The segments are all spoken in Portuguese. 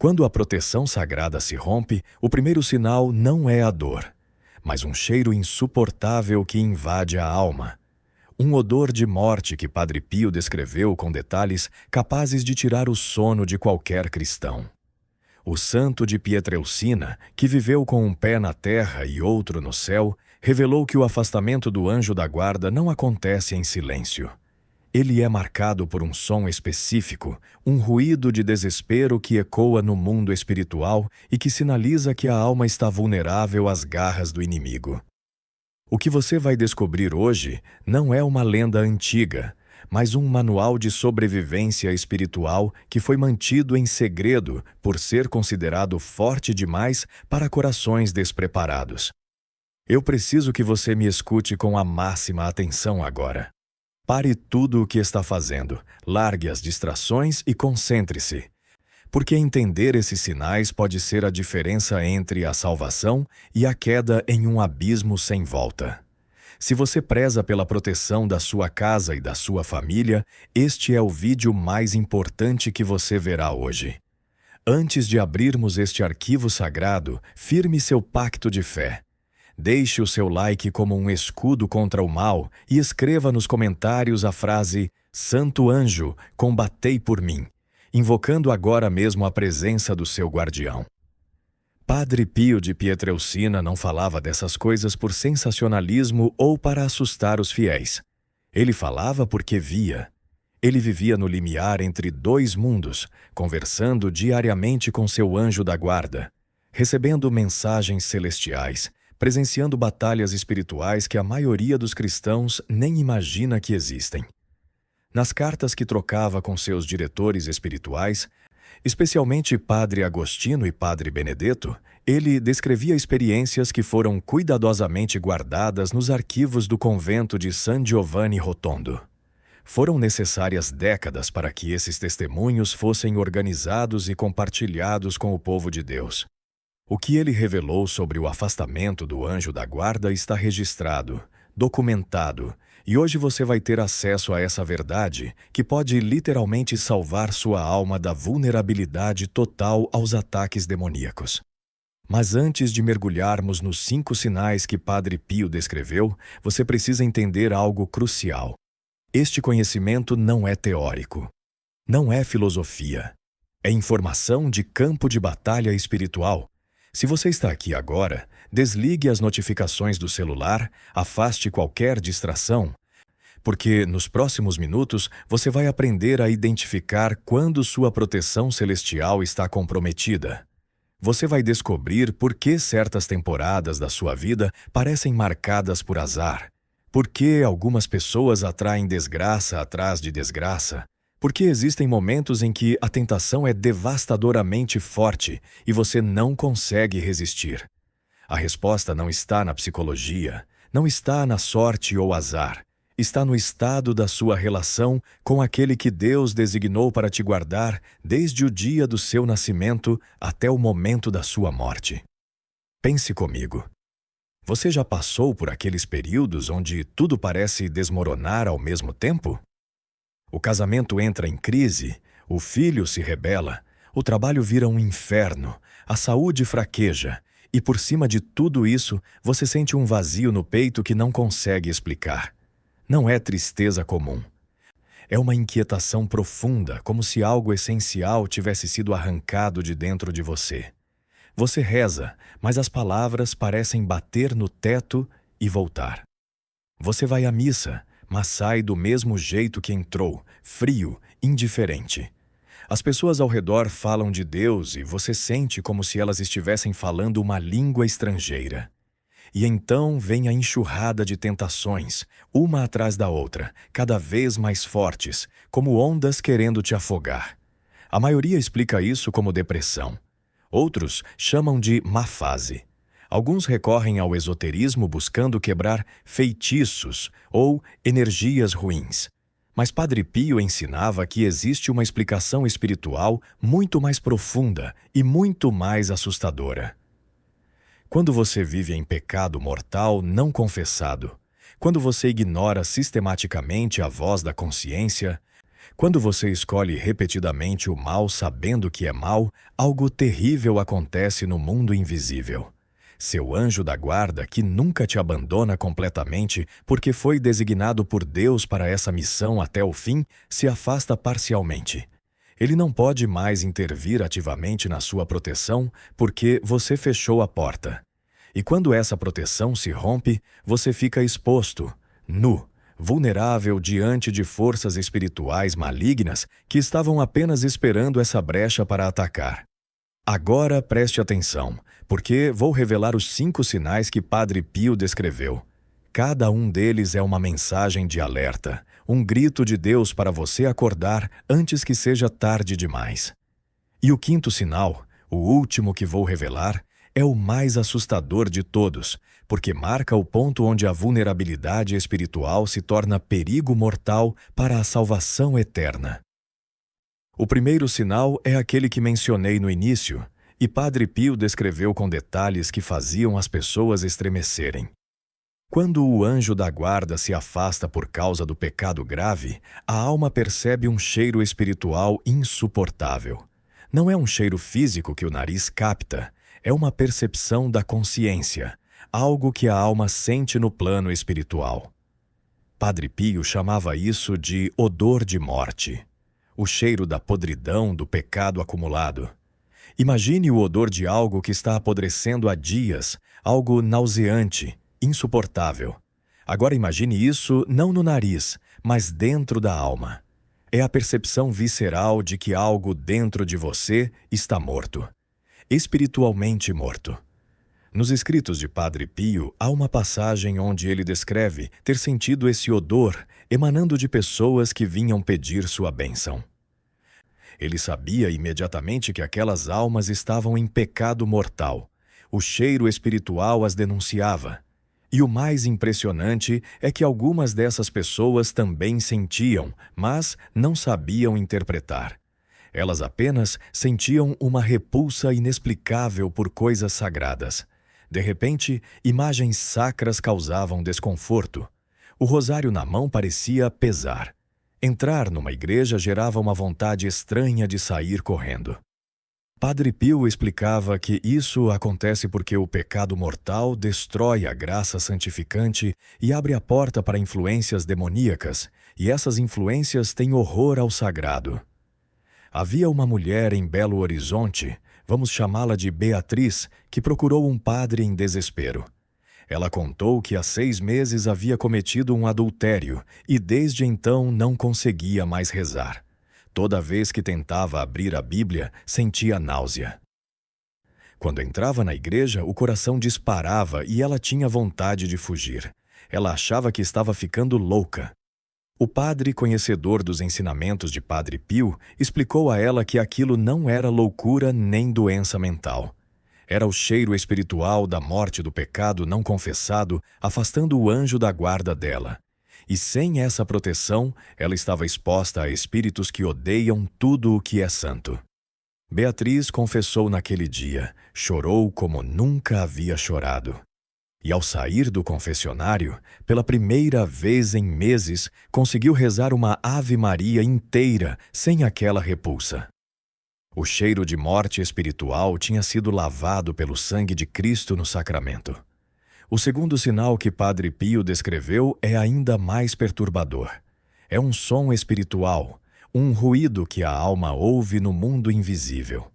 Quando a proteção sagrada se rompe, o primeiro sinal não é a dor, mas um cheiro insuportável que invade a alma. Um odor de morte que Padre Pio descreveu com detalhes capazes de tirar o sono de qualquer cristão. O santo de Pietrelcina, que viveu com um pé na terra e outro no céu, revelou que o afastamento do anjo da guarda não acontece em silêncio. Ele é marcado por um som específico, um ruído de desespero que ecoa no mundo espiritual e que sinaliza que a alma está vulnerável às garras do inimigo. O que você vai descobrir hoje não é uma lenda antiga, mas um manual de sobrevivência espiritual que foi mantido em segredo por ser considerado forte demais para corações despreparados. Eu preciso que você me escute com a máxima atenção agora. Pare tudo o que está fazendo, largue as distrações e concentre-se. Porque entender esses sinais pode ser a diferença entre a salvação e a queda em um abismo sem volta. Se você preza pela proteção da sua casa e da sua família, este é o vídeo mais importante que você verá hoje. Antes de abrirmos este arquivo sagrado, firme seu pacto de fé. Deixe o seu like como um escudo contra o mal e escreva nos comentários a frase "Santo Anjo, combatei por mim", invocando agora mesmo a presença do seu guardião. Padre Pio de Pietrelcina não falava dessas coisas por sensacionalismo ou para assustar os fiéis. Ele falava porque via. Ele vivia no limiar entre dois mundos, conversando diariamente com seu anjo da guarda, recebendo mensagens celestiais, presenciando batalhas espirituais que a maioria dos cristãos nem imagina que existem. Nas cartas que trocava com seus diretores espirituais, especialmente Padre Agostinho e Padre Benedetto, ele descrevia experiências que foram cuidadosamente guardadas nos arquivos do convento de San Giovanni Rotondo. Foram necessárias décadas para que esses testemunhos fossem organizados e compartilhados com o povo de Deus. O que ele revelou sobre o afastamento do anjo da guarda está registrado, documentado, e hoje você vai ter acesso a essa verdade que pode literalmente salvar sua alma da vulnerabilidade total aos ataques demoníacos. Mas antes de mergulharmos nos 5 sinais que Padre Pio descreveu, você precisa entender algo crucial. Este conhecimento não é teórico, não é filosofia, é informação de campo de batalha espiritual. Se você está aqui agora, desligue as notificações do celular, afaste qualquer distração, porque nos próximos minutos você vai aprender a identificar quando sua proteção celestial está comprometida. Você vai descobrir por que certas temporadas da sua vida parecem marcadas por azar, por que algumas pessoas atraem desgraça atrás de desgraça, porque existem momentos em que a tentação é devastadoramente forte e você não consegue resistir. A resposta não está na psicologia, não está na sorte ou azar. Está no estado da sua relação com aquele que Deus designou para te guardar desde o dia do seu nascimento até o momento da sua morte. Pense comigo. Você já passou por aqueles períodos onde tudo parece desmoronar ao mesmo tempo? O casamento entra em crise, o filho se rebela, o trabalho vira um inferno, a saúde fraqueja, e por cima de tudo isso, você sente um vazio no peito que não consegue explicar. Não é tristeza comum. É uma inquietação profunda, como se algo essencial tivesse sido arrancado de dentro de você. Você reza, mas as palavras parecem bater no teto e voltar. Você vai à missa, mas sai do mesmo jeito que entrou, frio, indiferente. As pessoas ao redor falam de Deus e você sente como se elas estivessem falando uma língua estrangeira. E então vem a enxurrada de tentações, uma atrás da outra, cada vez mais fortes, como ondas querendo te afogar. A maioria explica isso como depressão. Outros chamam de má fase. Alguns recorrem ao esoterismo buscando quebrar feitiços ou energias ruins. Mas Padre Pio ensinava que existe uma explicação espiritual muito mais profunda e muito mais assustadora. Quando você vive em pecado mortal não confessado, quando você ignora sistematicamente a voz da consciência, Quando você escolhe repetidamente o mal sabendo que é mal, algo terrível acontece no mundo invisível. Seu anjo da guarda, que nunca te abandona completamente porque foi designado por Deus para essa missão até o fim, se afasta parcialmente. Ele não pode mais intervir ativamente na sua proteção porque você fechou a porta. E quando essa proteção se rompe, você fica exposto, nu, vulnerável diante de forças espirituais malignas que estavam apenas esperando essa brecha para atacar. Agora preste atenção, porque vou revelar os 5 sinais que Padre Pio descreveu. Cada um deles é uma mensagem de alerta, um grito de Deus para você acordar antes que seja tarde demais. E o 5º sinal, o último que vou revelar, é o mais assustador de todos, porque marca o ponto onde a vulnerabilidade espiritual se torna perigo mortal para a salvação eterna. O primeiro sinal é aquele que mencionei no início, e Padre Pio descreveu com detalhes que faziam as pessoas estremecerem. Quando o anjo da guarda se afasta por causa do pecado grave, a alma percebe um cheiro espiritual insuportável. Não é um cheiro físico que o nariz capta, é uma percepção da consciência, algo que a alma sente no plano espiritual. Padre Pio chamava isso de odor de morte, o cheiro da podridão do pecado acumulado. Imagine o odor de algo que está apodrecendo há dias, algo nauseante, insuportável. Agora imagine isso não no nariz, mas dentro da alma. É a percepção visceral de que algo dentro de você está morto. Espiritualmente morto. Nos escritos de Padre Pio, há uma passagem onde ele descreve ter sentido esse odor emanando de pessoas que vinham pedir sua bênção. Ele sabia imediatamente que aquelas almas estavam em pecado mortal. O cheiro espiritual as denunciava. E o mais impressionante é que algumas dessas pessoas também sentiam, mas não sabiam interpretar. Elas apenas sentiam uma repulsa inexplicável por coisas sagradas. De repente, imagens sacras causavam desconforto. O rosário na mão parecia pesar. Entrar numa igreja gerava uma vontade estranha de sair correndo. Padre Pio explicava que isso acontece porque o pecado mortal destrói a graça santificante e abre a porta para influências demoníacas, e essas influências têm horror ao sagrado. Havia uma mulher em Belo Horizonte, vamos chamá-la de Beatriz, que procurou um padre em desespero. Ela contou que há 6 meses havia cometido um adultério e desde então não conseguia mais rezar. Toda vez que tentava abrir a Bíblia, sentia náusea. Quando entrava na igreja, o coração disparava e ela tinha vontade de fugir. Ela achava que estava ficando louca. O padre, conhecedor dos ensinamentos de Padre Pio, explicou a ela que aquilo não era loucura nem doença mental. Era o cheiro espiritual da morte do pecado não confessado, afastando o anjo da guarda dela. E sem essa proteção, ela estava exposta a espíritos que odeiam tudo o que é santo. Beatriz confessou naquele dia, chorou como nunca havia chorado. E ao sair do confessionário, pela primeira vez em meses, conseguiu rezar uma Ave Maria inteira sem aquela repulsa. O cheiro de morte espiritual tinha sido lavado pelo sangue de Cristo no sacramento. O segundo sinal que Padre Pio descreveu é ainda mais perturbador. É um som espiritual, um ruído que a alma ouve no mundo invisível.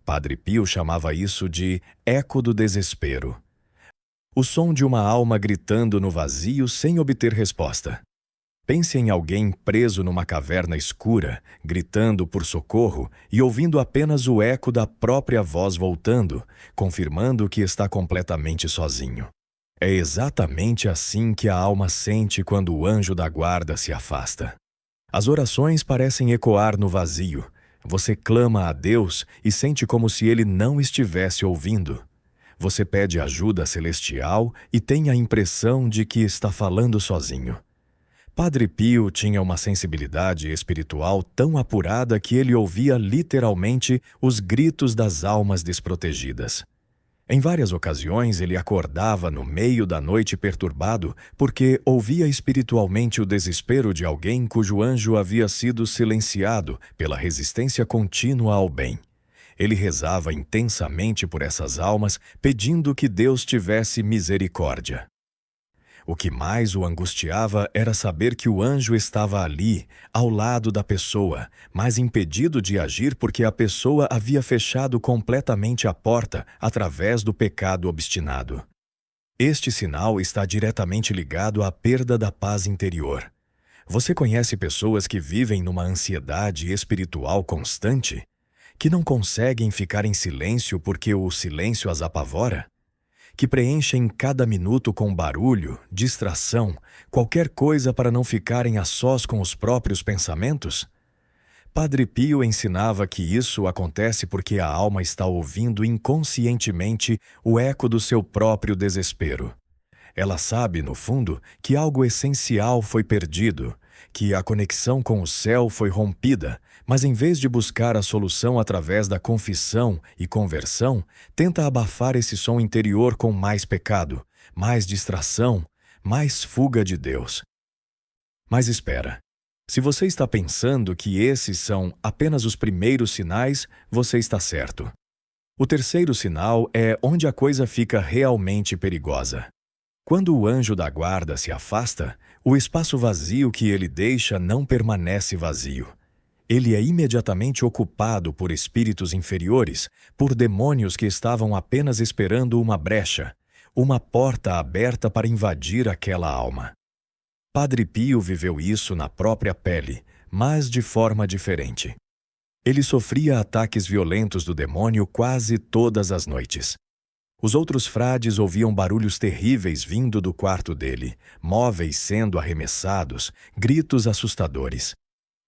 Padre Pio chamava isso de eco do desespero. O som de uma alma gritando no vazio sem obter resposta. Pense em alguém preso numa caverna escura, gritando por socorro e ouvindo apenas o eco da própria voz voltando, confirmando que está completamente sozinho. É exatamente assim que a alma sente quando o anjo da guarda se afasta. As orações parecem ecoar no vazio. Você clama a Deus e sente como se ele não estivesse ouvindo. Você pede ajuda celestial e tem a impressão de que está falando sozinho. Padre Pio tinha uma sensibilidade espiritual tão apurada que ele ouvia literalmente os gritos das almas desprotegidas. Em várias ocasiões, ele acordava no meio da noite perturbado porque ouvia espiritualmente o desespero de alguém cujo anjo havia sido silenciado pela resistência contínua ao bem. Ele rezava intensamente por essas almas, pedindo que Deus tivesse misericórdia. O que mais o angustiava era saber que o anjo estava ali, ao lado da pessoa, mas impedido de agir porque a pessoa havia fechado completamente a porta através do pecado obstinado. Este sinal está diretamente ligado à perda da paz interior. Você conhece pessoas que vivem numa ansiedade espiritual constante? Que não conseguem ficar em silêncio porque o silêncio as apavora? Que preenchem cada minuto com barulho, distração, qualquer coisa para não ficarem a sós com os próprios pensamentos? Padre Pio ensinava que isso acontece porque a alma está ouvindo inconscientemente o eco do seu próprio desespero. Ela sabe, no fundo, que algo essencial foi perdido, que a conexão com o céu foi rompida, mas em vez de buscar a solução através da confissão e conversão, tenta abafar esse som interior com mais pecado, mais distração, mais fuga de Deus. Mas espera, se você está pensando que esses são apenas os primeiros sinais, você está certo. O terceiro sinal é onde a coisa fica realmente perigosa. Quando o anjo da guarda se afasta, o espaço vazio que ele deixa não permanece vazio. Ele é imediatamente ocupado por espíritos inferiores, por demônios que estavam apenas esperando uma brecha, uma porta aberta para invadir aquela alma. Padre Pio viveu isso na própria pele, mas de forma diferente. Ele sofria ataques violentos do demônio quase todas as noites. Os outros frades ouviam barulhos terríveis vindo do quarto dele, móveis sendo arremessados, gritos assustadores.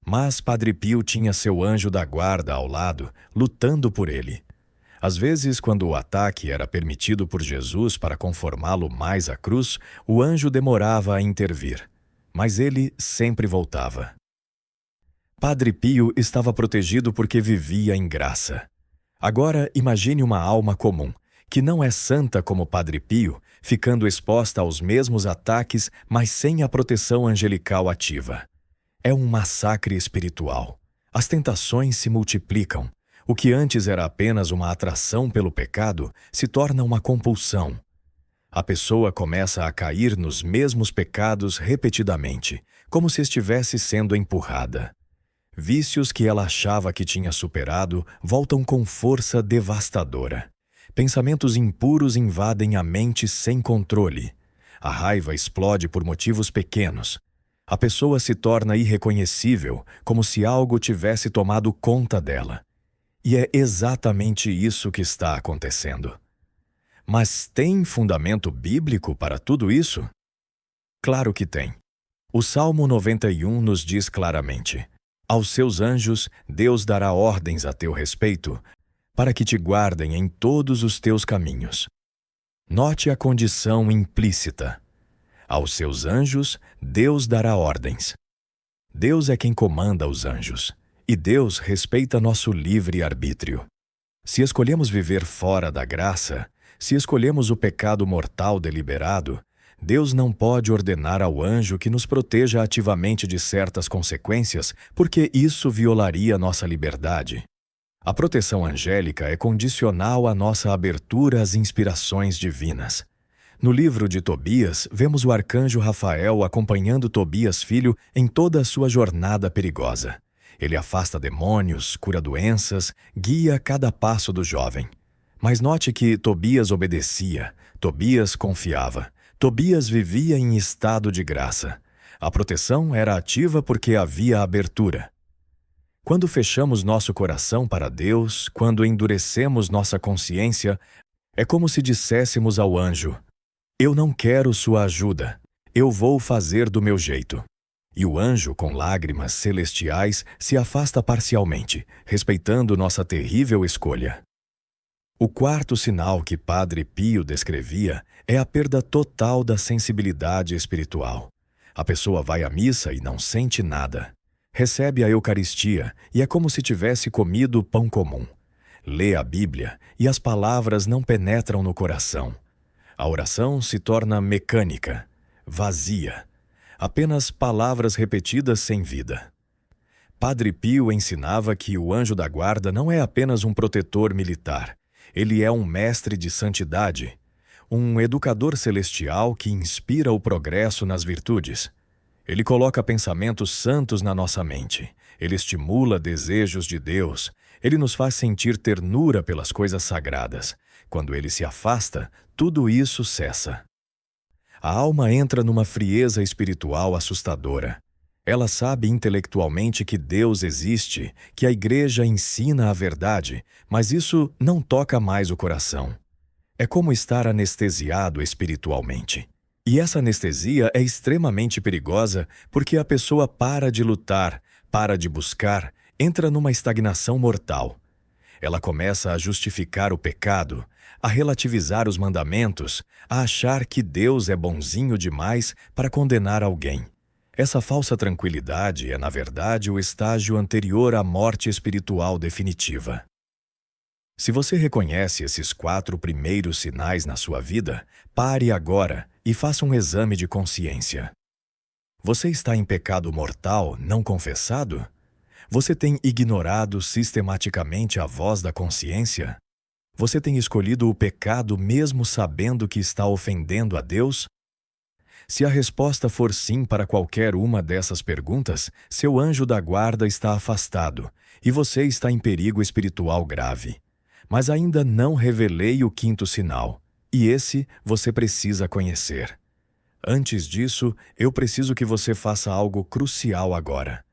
Mas Padre Pio tinha seu anjo da guarda ao lado, lutando por ele. Às vezes, quando o ataque era permitido por Jesus para conformá-lo mais à cruz, o anjo demorava a intervir, mas ele sempre voltava. Padre Pio estava protegido porque vivia em graça. Agora, imagine uma alma comum, que não é santa como Padre Pio, ficando exposta aos mesmos ataques, mas sem a proteção angelical ativa. É um massacre espiritual. As tentações se multiplicam. O que antes era apenas uma atração pelo pecado se torna uma compulsão. A pessoa começa a cair nos mesmos pecados repetidamente, como se estivesse sendo empurrada. Vícios que ela achava que tinha superado voltam com força devastadora. Pensamentos impuros invadem a mente sem controle. A raiva explode por motivos pequenos. A pessoa se torna irreconhecível, como se algo tivesse tomado conta dela. E é exatamente isso que está acontecendo. Mas tem fundamento bíblico para tudo isso? Claro que tem. O Salmo 91 nos diz claramente: aos seus anjos Deus dará ordens a teu respeito, para que te guardem em todos os teus caminhos. Note a condição implícita. Aos seus anjos, Deus dará ordens. Deus é quem comanda os anjos, e Deus respeita nosso livre-arbítrio. Se escolhemos viver fora da graça, se escolhemos o pecado mortal deliberado, Deus não pode ordenar ao anjo que nos proteja ativamente de certas consequências, porque isso violaria nossa liberdade. A proteção angélica é condicional à nossa abertura às inspirações divinas. No livro de Tobias, vemos o arcanjo Rafael acompanhando Tobias filho em toda a sua jornada perigosa. Ele afasta demônios, cura doenças, guia cada passo do jovem. Mas note que Tobias obedecia, Tobias confiava, Tobias vivia em estado de graça. A proteção era ativa porque havia abertura. Quando fechamos nosso coração para Deus, quando endurecemos nossa consciência, é como se disséssemos ao anjo: eu não quero sua ajuda, eu vou fazer do meu jeito. E o anjo, com lágrimas celestiais, se afasta parcialmente, respeitando nossa terrível escolha. O quarto sinal que Padre Pio descrevia é a perda total da sensibilidade espiritual. A pessoa vai à missa e não sente nada. Recebe a Eucaristia e é como se tivesse comido pão comum. Lê a Bíblia e as palavras não penetram no coração. A oração se torna mecânica, vazia, apenas palavras repetidas sem vida. Padre Pio ensinava que o anjo da guarda não é apenas um protetor militar. Ele é um mestre de santidade, um educador celestial que inspira o progresso nas virtudes. Ele coloca pensamentos santos na nossa mente. Ele estimula desejos de Deus. Ele nos faz sentir ternura pelas coisas sagradas. Quando ele se afasta, tudo isso cessa. A alma entra numa frieza espiritual assustadora. Ela sabe intelectualmente que Deus existe, que a Igreja ensina a verdade, mas isso não toca mais o coração. É como estar anestesiado espiritualmente. E essa anestesia é extremamente perigosa porque a pessoa para de lutar, para de buscar, entra numa estagnação mortal. Ela começa a justificar o pecado, a relativizar os mandamentos, a achar que Deus é bonzinho demais para condenar alguém. Essa falsa tranquilidade é, na verdade, o estágio anterior à morte espiritual definitiva. Se você reconhece esses 4 primeiros sinais na sua vida, pare agora e faça um exame de consciência. Você está em pecado mortal não confessado? Você tem ignorado sistematicamente a voz da consciência? Você tem escolhido o pecado mesmo sabendo que está ofendendo a Deus? Se a resposta for sim para qualquer uma dessas perguntas, seu anjo da guarda está afastado e você está em perigo espiritual grave. Mas ainda não revelei o 5º sinal, e esse você precisa conhecer. Antes disso, eu preciso que você faça algo crucial agora.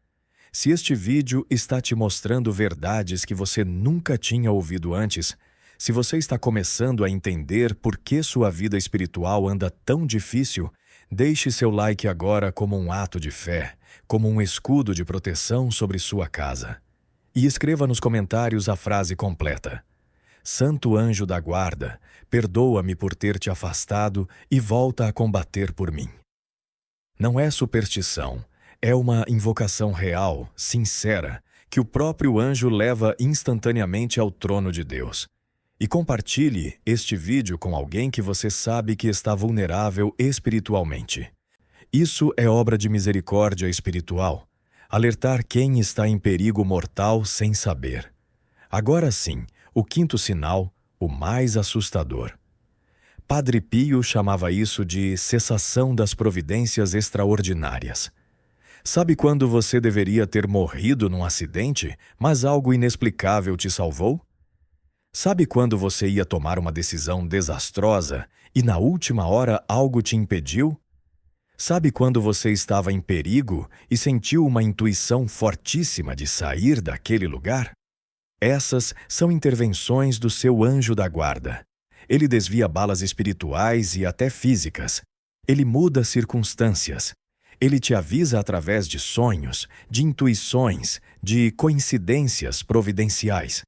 Se este vídeo está te mostrando verdades que você nunca tinha ouvido antes, se você está começando a entender por que sua vida espiritual anda tão difícil, deixe seu like agora como um ato de fé, como um escudo de proteção sobre sua casa. E escreva nos comentários a frase completa: Santo anjo da guarda, perdoa-me por ter te afastado e volta a combater por mim. Não é superstição, é uma invocação real, sincera, que o próprio anjo leva instantaneamente ao trono de Deus. E compartilhe este vídeo com alguém que você sabe que está vulnerável espiritualmente. Isso é obra de misericórdia espiritual, alertar quem está em perigo mortal sem saber. Agora sim, o 5º sinal, o mais assustador. Padre Pio chamava isso de cessação das providências extraordinárias. Sabe quando você deveria ter morrido num acidente, mas algo inexplicável te salvou? Sabe quando você ia tomar uma decisão desastrosa e na última hora algo te impediu? Sabe quando você estava em perigo e sentiu uma intuição fortíssima de sair daquele lugar? Essas são intervenções do seu anjo da guarda. Ele desvia balas espirituais e até físicas. Ele muda circunstâncias. Ele te avisa através de sonhos, de intuições, de coincidências providenciais.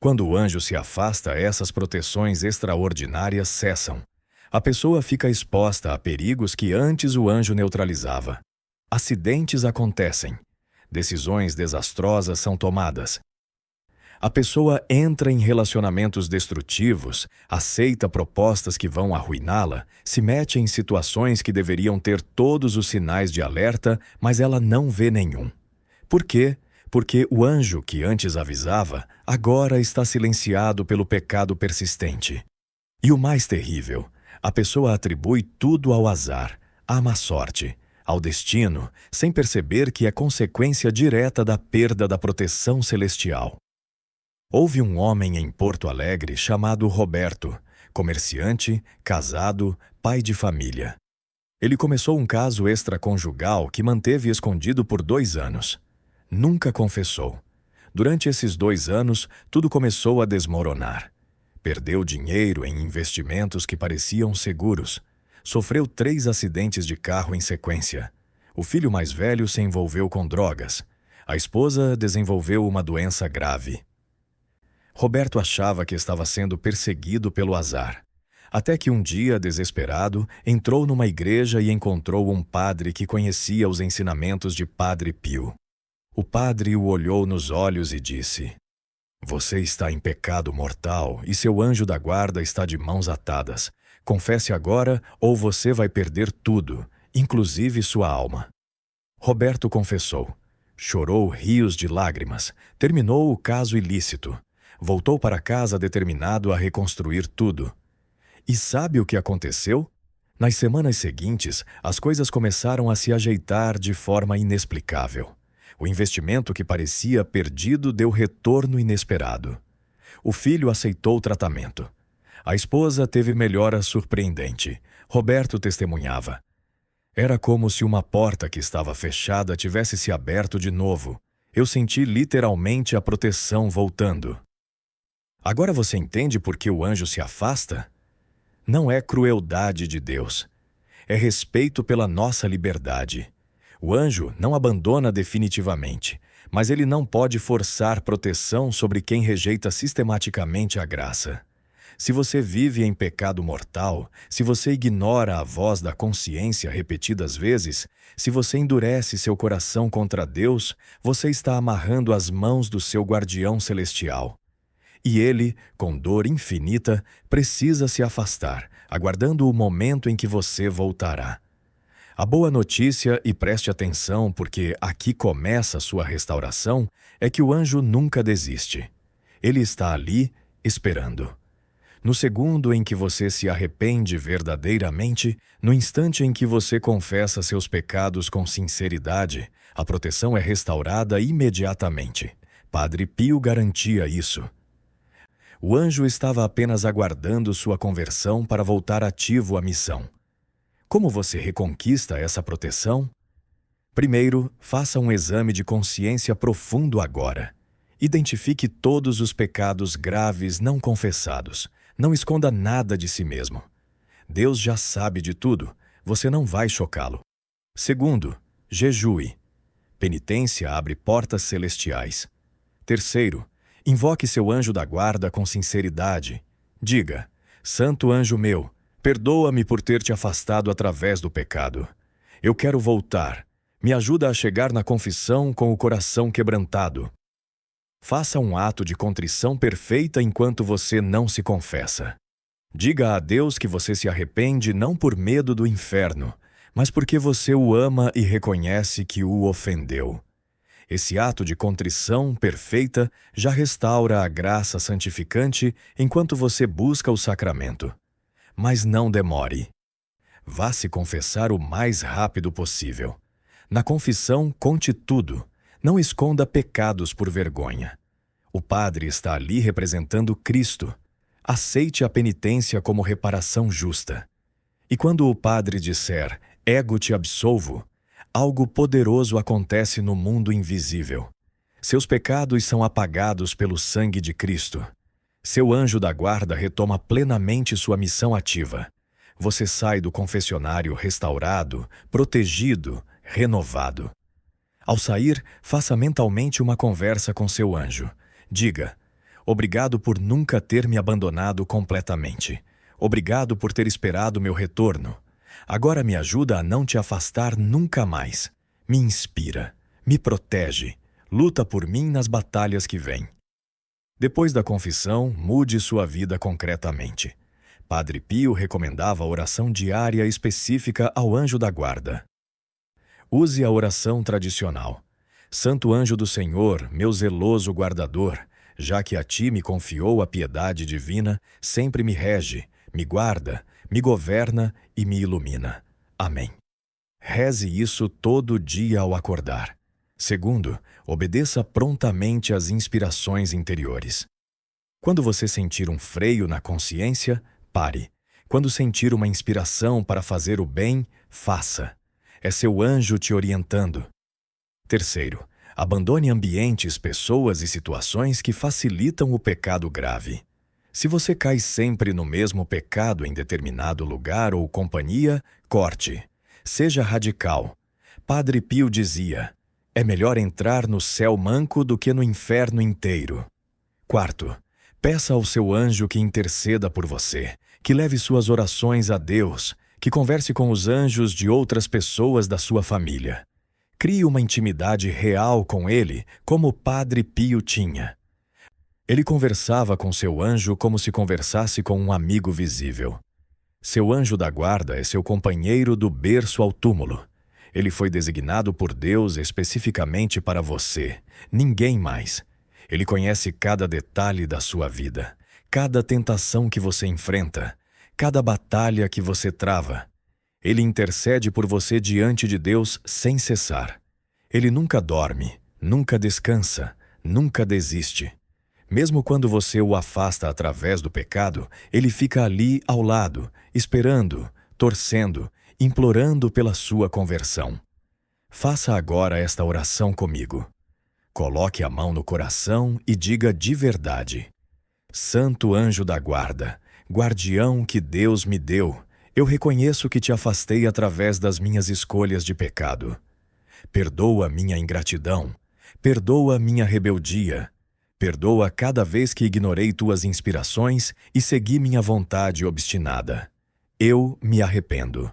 Quando o anjo se afasta, essas proteções extraordinárias cessam. A pessoa fica exposta a perigos que antes o anjo neutralizava. Acidentes acontecem. Decisões desastrosas são tomadas. A pessoa entra em relacionamentos destrutivos, aceita propostas que vão arruiná-la, se mete em situações que deveriam ter todos os sinais de alerta, mas ela não vê nenhum. Por quê? Porque o anjo que antes avisava, agora está silenciado pelo pecado persistente. E o mais terrível, a pessoa atribui tudo ao azar, à má sorte, ao destino, sem perceber que é consequência direta da perda da proteção celestial. Houve um homem em Porto Alegre chamado Roberto, comerciante, casado, pai de família. Ele começou um caso extraconjugal que manteve escondido por 2 anos. Nunca confessou. Durante esses 2 anos, tudo começou a desmoronar. Perdeu dinheiro em investimentos que pareciam seguros. Sofreu 3 acidentes de carro em sequência. O filho mais velho se envolveu com drogas. A esposa desenvolveu uma doença grave. Roberto achava que estava sendo perseguido pelo azar. Até que um dia, desesperado, entrou numa igreja e encontrou um padre que conhecia os ensinamentos de Padre Pio. O padre o olhou nos olhos e disse: Você está em pecado mortal e seu anjo da guarda está de mãos atadas. Confesse agora ou você vai perder tudo, inclusive sua alma. Roberto confessou. Chorou rios de lágrimas. Terminou o caso ilícito. Voltou para casa determinado a reconstruir tudo. E sabe o que aconteceu? Nas semanas seguintes, as coisas começaram a se ajeitar de forma inexplicável. O investimento que parecia perdido deu retorno inesperado. O filho aceitou o tratamento. A esposa teve melhora surpreendente. Roberto testemunhava. Era como se uma porta que estava fechada tivesse se aberto de novo. Eu senti literalmente a proteção voltando. Agora você entende por que o anjo se afasta? Não é crueldade de Deus. É respeito pela nossa liberdade. O anjo não abandona definitivamente, mas ele não pode forçar proteção sobre quem rejeita sistematicamente a graça. Se você vive em pecado mortal, se você ignora a voz da consciência repetidas vezes, se você endurece seu coração contra Deus, você está amarrando as mãos do seu guardião celestial. E ele, com dor infinita, precisa se afastar, aguardando o momento em que você voltará. A boa notícia, e preste atenção porque aqui começa a sua restauração, é que o anjo nunca desiste. Ele está ali, esperando. No segundo em que você se arrepende verdadeiramente, no instante em que você confessa seus pecados com sinceridade, a proteção é restaurada imediatamente. Padre Pio garantia isso. O anjo estava apenas aguardando sua conversão para voltar ativo à missão. Como você reconquista essa proteção? Primeiro, faça um exame de consciência profundo agora. Identifique todos os pecados graves não confessados. Não esconda nada de si mesmo. Deus já sabe de tudo. Você não vai chocá-lo. Segundo, jejue. Penitência abre portas celestiais. Terceiro, invoque seu anjo da guarda com sinceridade. Diga: Santo anjo meu, perdoa-me por ter te afastado através do pecado. Eu quero voltar. Me ajuda a chegar na confissão com o coração quebrantado. Faça um ato de contrição perfeita enquanto você não se confessa. Diga a Deus que você se arrepende não por medo do inferno, mas porque você o ama e reconhece que o ofendeu. Esse ato de contrição perfeita já restaura a graça santificante enquanto você busca o sacramento. Mas não demore. Vá se confessar o mais rápido possível. Na confissão, conte tudo. Não esconda pecados por vergonha. O padre está ali representando Cristo. Aceite a penitência como reparação justa. E quando o padre disser, ego te absolvo, algo poderoso acontece no mundo invisível. Seus pecados são apagados pelo sangue de Cristo. Seu anjo da guarda retoma plenamente sua missão ativa. Você sai do confessionário restaurado, protegido, renovado. Ao sair, faça mentalmente uma conversa com seu anjo. Diga: obrigado por nunca ter me abandonado completamente. Obrigado por ter esperado meu retorno. Agora me ajuda a não te afastar nunca mais. Me inspira, me protege, luta por mim nas batalhas que vêm. Depois da confissão, mude sua vida concretamente. Padre Pio recomendava a oração diária específica ao anjo da guarda. Use a oração tradicional. Santo anjo do Senhor, meu zeloso guardador, já que a ti me confiou a piedade divina, sempre me rege, me guarda, me governa e me ilumina. Amém. Reze isso todo dia ao acordar. Segundo, obedeça prontamente às inspirações interiores. Quando você sentir um freio na consciência, pare. Quando sentir uma inspiração para fazer o bem, faça. É seu anjo te orientando. Terceiro, abandone ambientes, pessoas e situações que facilitam o pecado grave. Se você cai sempre no mesmo pecado em determinado lugar ou companhia, corte. Seja radical. Padre Pio dizia: é melhor entrar no céu manco do que no inferno inteiro. Quarto, peça ao seu anjo que interceda por você, que leve suas orações a Deus, que converse com os anjos de outras pessoas da sua família. Crie uma intimidade real com ele, como o Padre Pio tinha. Ele conversava com seu anjo como se conversasse com um amigo visível. Seu anjo da guarda é seu companheiro do berço ao túmulo. Ele foi designado por Deus especificamente para você, ninguém mais. Ele conhece cada detalhe da sua vida, cada tentação que você enfrenta, cada batalha que você trava. Ele intercede por você diante de Deus sem cessar. Ele nunca dorme, nunca descansa, nunca desiste. Mesmo quando você o afasta através do pecado, ele fica ali ao lado, esperando, torcendo, implorando pela sua conversão. Faça agora esta oração comigo. Coloque a mão no coração e diga de verdade: Santo anjo da guarda, guardião que Deus me deu, eu reconheço que te afastei através das minhas escolhas de pecado. Perdoa minha ingratidão, perdoa minha rebeldia, perdoa cada vez que ignorei tuas inspirações e segui minha vontade obstinada. Eu me arrependo.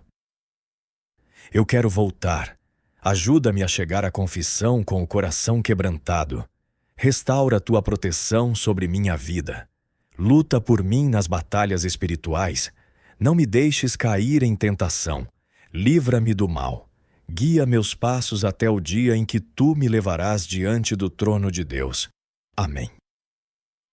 Eu quero voltar. Ajuda-me a chegar à confissão com o coração quebrantado. Restaura tua proteção sobre minha vida. Luta por mim nas batalhas espirituais. Não me deixes cair em tentação. Livra-me do mal. Guia meus passos até o dia em que tu me levarás diante do trono de Deus. Amém.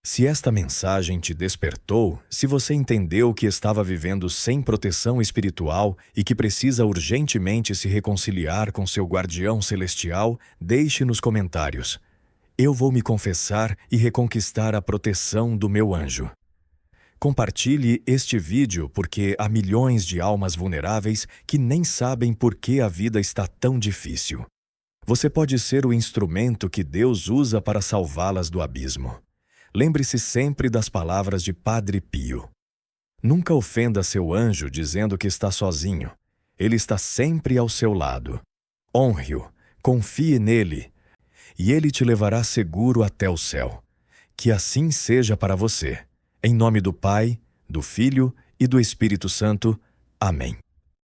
Se esta mensagem te despertou, se você entendeu que estava vivendo sem proteção espiritual e que precisa urgentemente se reconciliar com seu guardião celestial, deixe nos comentários. Eu vou me confessar e reconquistar a proteção do meu anjo. Compartilhe este vídeo porque há milhões de almas vulneráveis que nem sabem por que a vida está tão difícil. Você pode ser o instrumento que Deus usa para salvá-las do abismo. Lembre-se sempre das palavras de Padre Pio. Nunca ofenda seu anjo dizendo que está sozinho. Ele está sempre ao seu lado. Honre-o, confie nele, e ele te levará seguro até o céu. Que assim seja para você. Em nome do Pai, do Filho e do Espírito Santo. Amém.